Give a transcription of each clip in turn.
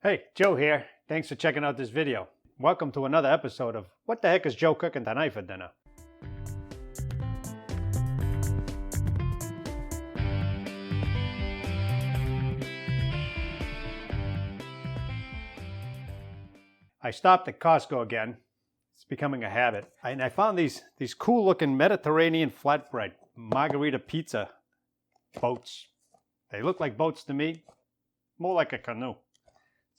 Hey, Joe here. Thanks for checking out this video. Welcome to another episode of What the Heck is Joe Cooking Tonight for Dinner? I stopped at Costco again. It's becoming a habit. And I found these cool looking Mediterranean flatbread Margherita Pizza boats. They look like boats to me, more like a canoe.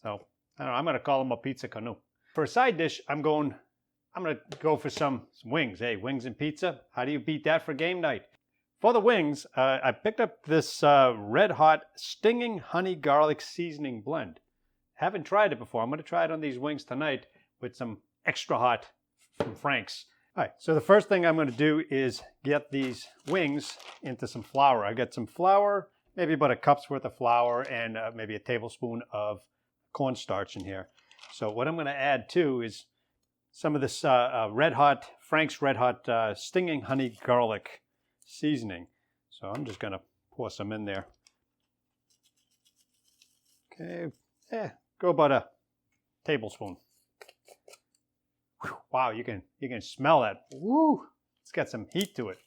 So I don't know, I'm going to call them a pizza canoe. For a side dish, I'm going to go for some wings. Hey, wings and pizza. How do you beat that for game night? For the wings, I picked up this red hot stinging honey garlic seasoning blend. Haven't tried it before. I'm going to try it on these wings tonight with some extra hot from Frank's. All right, so the first thing I'm going to do is get these wings into some flour. I got some flour, maybe about a cup's worth of flour, and maybe a tablespoon of cornstarch in here. So what I'm going to add too is some of this Frank's Red Hot Stinging Honey Garlic seasoning. So I'm just going to pour some in there. Okay, go about a tablespoon. Whew, wow, you can smell that. Woo! It's got some heat to it.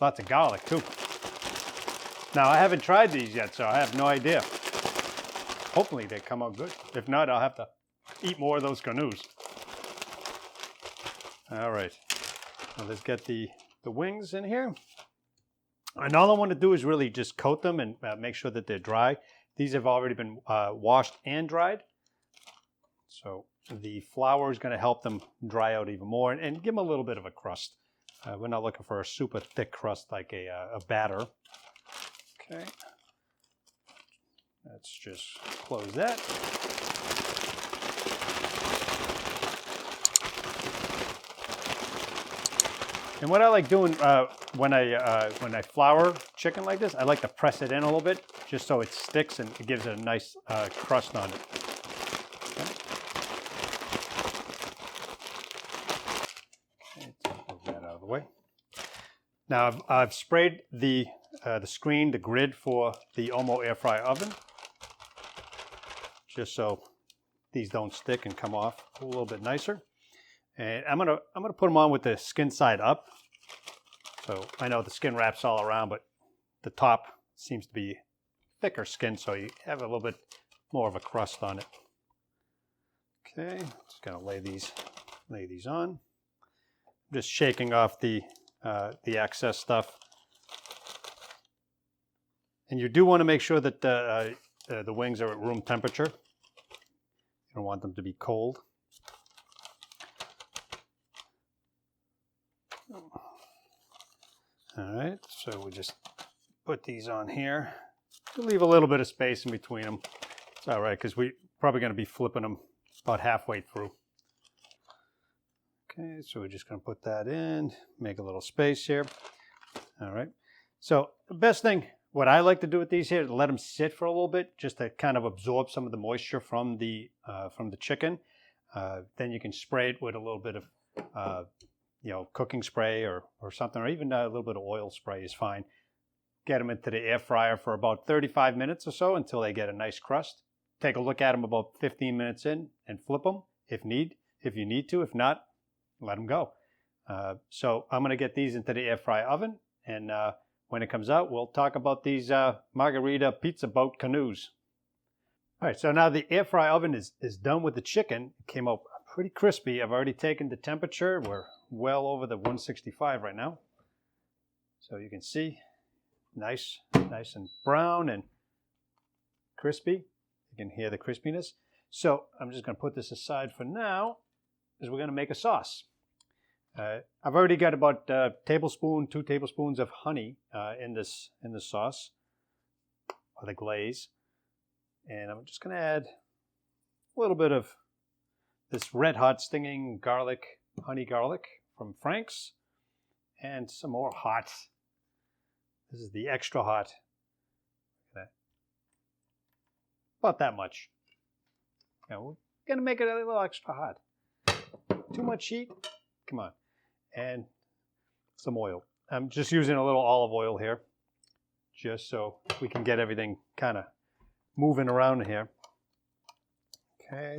Lots of garlic too. Now I haven't tried these yet, so I have no idea. Hopefully they come out good. If not, I'll have to eat more of those canoes. All right, now let's get the wings in here. And all I want to do is really just coat them and make sure that they're dry. These have already been washed and dried. So the flour is going to help them dry out even more and give them a little bit of a crust. We're not looking for a super thick crust like a batter. Okay. Let's just close that. And what I like doing when I flour chicken like this, I like to press it in a little bit just so it sticks and it gives it a nice crust on it. Okay, move that out of the way. Now I've sprayed the screen, the grid for the OMMO Air Fryer Oven, just so these don't stick and come off a little bit nicer. And I'm gonna put them on with the skin side up. So I know the skin wraps all around, but the top seems to be thicker skin, so you have a little bit more of a crust on it. Okay, just gonna lay these on. I'm just shaking off the excess stuff. And you do want to make sure that the wings are at room temperature. You don't want them to be cold. All right, so we just put these on here. We'll leave a little bit of space in between them. It's all right, because we're probably going to be flipping them about halfway through. Okay, so we're just going to put that in, make a little space here. All right, so the best thing, what I like to do with these here is let them sit for a little bit, just to kind of absorb some of the moisture from the chicken. Then you can spray it with a little bit of cooking spray or something, or even a little bit of oil spray is fine. Get them into the air fryer for about 35 minutes or so until they get a nice crust. Take a look at them about 15 minutes in and flip them if you need to. If not, let them go. So I'm going to get these into the air fryer oven, and when it comes out, we'll talk about these Margherita Pizza Boat Canoes. All right, so now the air fry oven is done with the chicken. It came out pretty crispy. I've already taken the temperature. We're well over the 165 right now. So you can see, nice and brown and crispy. You can hear the crispiness. So I'm just going to put this aside for now, as we're going to make a sauce. I've already got about 2 tablespoons of honey in this sauce, or the glaze. And I'm just going to add a little bit of this red hot stinging garlic, honey garlic from Frank's, and some more hot. This is the extra hot. About that much. Now we're going to make it a little extra hot. Too much heat? Come on. And some oil. I'm just using a little olive oil here, just so we can get everything kind of moving around here. Okay.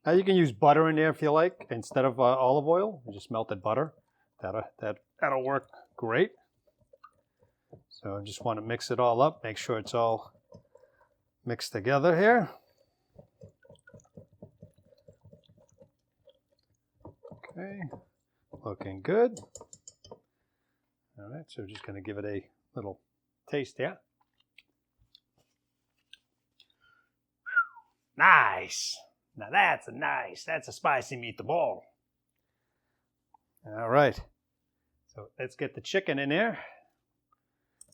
Now you can use butter in there if you like instead of olive oil. Just melted butter. That'll work great. So I just want to mix it all up. Make sure it's all mixed together here. Okay. Looking good. All right. So we're just going to give it a little taste here. Nice. Now that's a spicy meatball. All right. So let's get the chicken in there.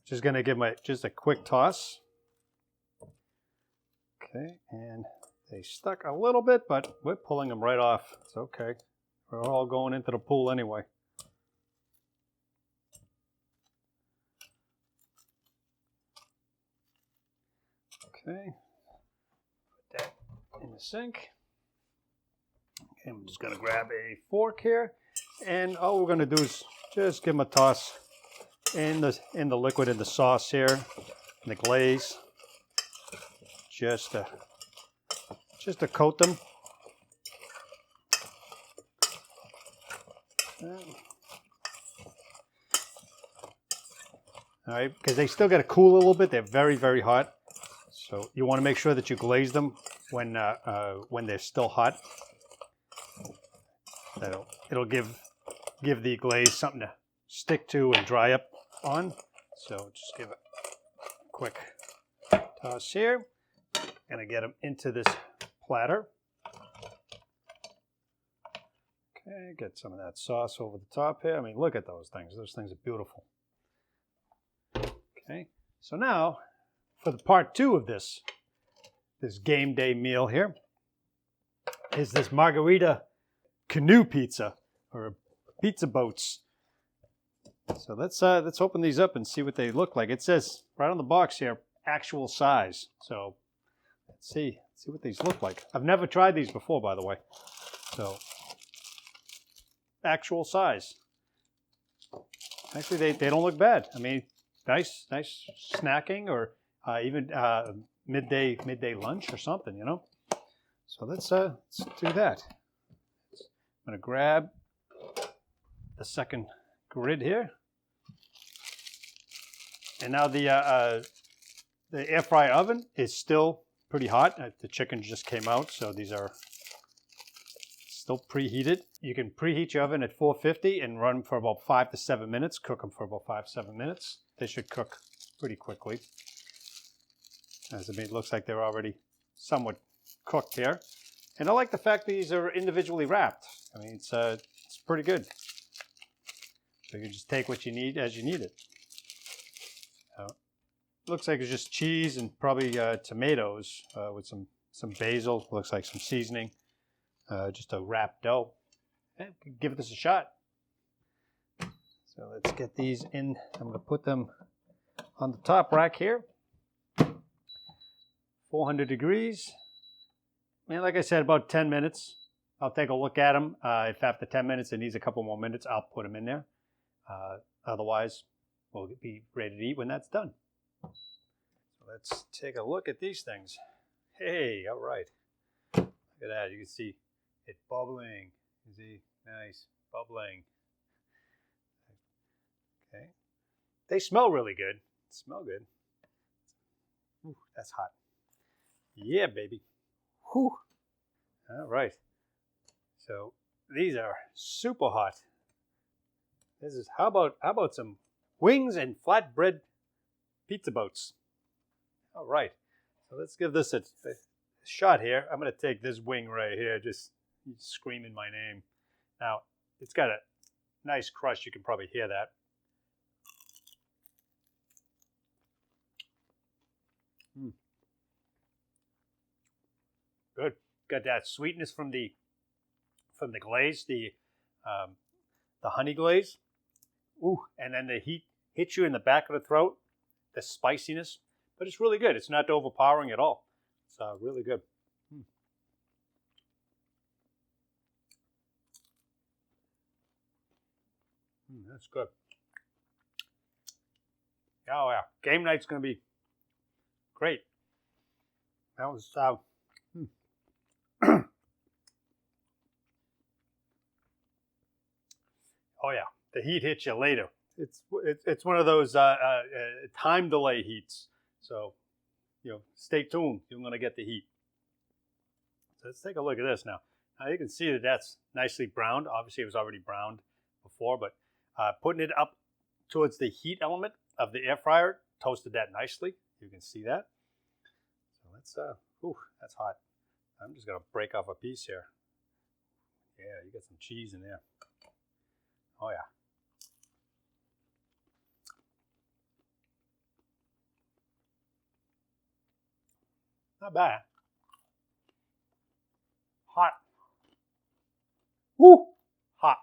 Just going to give just a quick toss. Okay, and they stuck a little bit, but we're pulling them right off. It's okay. We're all going into the pool anyway. Okay. Put that in the sink. Okay, I'm just going to grab a fork here, and all we're going to do is just give them a toss in the liquid, in the sauce here, in the glaze, just to coat them. All right, because they still got to cool a little bit. They're very, very hot, so you want to make sure that you glaze them when they're still hot. It'll give the glaze something to stick to and dry up on. So just give it a quick toss here. Gonna get them into this platter. Okay, get some of that sauce over the top here. I mean, look at those things. Those things are beautiful. Okay, so now for the part 2 of this game day meal here is this Margherita canoe pizza, or pizza boats. So let's open these up and see what they look like. It says right on the box here, actual size. So let's see what these look like. I've never tried these before, by the way. So actual size. Actually, they don't look bad. I mean, nice snacking, or even midday lunch or something, you know. So let's do that. I'm gonna grab the second grid here. And now the air fryer oven is still pretty hot. The chicken just came out, so these are still preheated. You can preheat your oven at 450 and run for about 5 to 7 minutes. Cook them for about 5 to 7 minutes. They should cook pretty quickly. As I mean, it looks like they're already somewhat cooked here. And I like the fact that these are individually wrapped. I mean, it's pretty good. So you can just take what you need as you need it. Looks like it's just cheese and probably tomatoes with some basil. Looks like some seasoning. Just a wrapped dough. And give this a shot. So let's get these in. I'm going to put them on the top rack here. 400 degrees. And like I said, about 10 minutes. I'll take a look at them. If after 10 minutes it needs a couple more minutes, I'll put them in there. Otherwise, we'll be ready to eat when that's done. So let's take a look at these things. Hey, all right. Look at that. You can see it bubbling. You see, nice bubbling. Okay. They smell really good. Smell good. Ooh, that's hot. Yeah, baby. Whew. All right. So these are super hot. This is how about some wings and flatbread pizza boats. All right. So let's give this a shot here. I'm going to take this wing right here, just screaming my name. Now, it's got a nice crust. You can probably hear that. Good. Got that sweetness from the glaze, the honey glaze. Ooh, and then the heat hits you in the back of the throat, the spiciness. But it's really good. It's not overpowering at all. It's really good. That's good. Oh yeah, game night's going to be great. That was the heat hits you later. It's one of those time delay heats. So, stay tuned. You're going to get the heat. So let's take a look at this now. Now you can see that that's nicely browned. Obviously, it was already browned before, but putting it up towards the heat element of the air fryer toasted that nicely. You can see that. So let's, that's hot. I'm just going to break off a piece here. Yeah, you got some cheese in there. Oh, yeah. Not bad. Hot. Woo! Hot.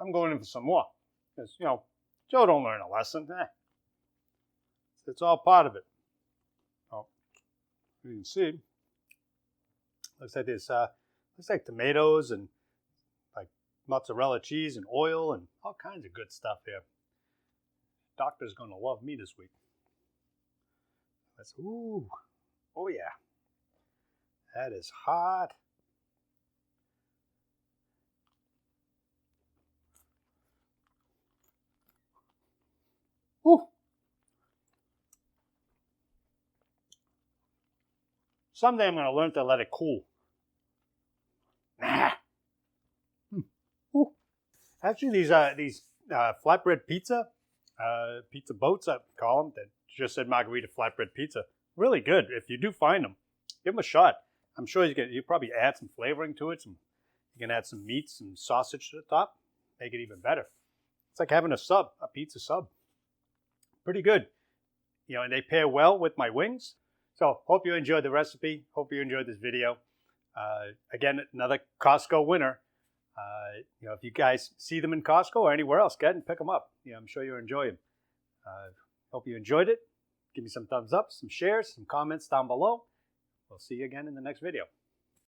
I'm going in for some more. Because, Joe don't learn a lesson. It's all part of it. Oh, you can see. Looks like there's looks like tomatoes and like mozzarella cheese and oil and all kinds of good stuff here. Doctor's gonna love me this week. Ooh, oh yeah. That is hot. Ooh. Someday I'm going to learn to let it cool. Nah. Ooh. Actually, these flatbread pizza boats, I call them, that just said Margherita Flatbread Pizza. Really good. If you do find them, give them a shot. I'm sure you probably add some flavoring to it. You can add some meat, some sausage to the top, make it even better. It's like having a pizza sub. Pretty good. And they pair well with my wings. So hope you enjoyed the recipe. Hope you enjoyed this video. Again, another Costco winner. If you guys see them in Costco or anywhere else, go ahead and pick them up. I'm sure you'll enjoy them. Hope you enjoyed it. Give me some thumbs up, some shares, some comments down below. We'll see you again in the next video.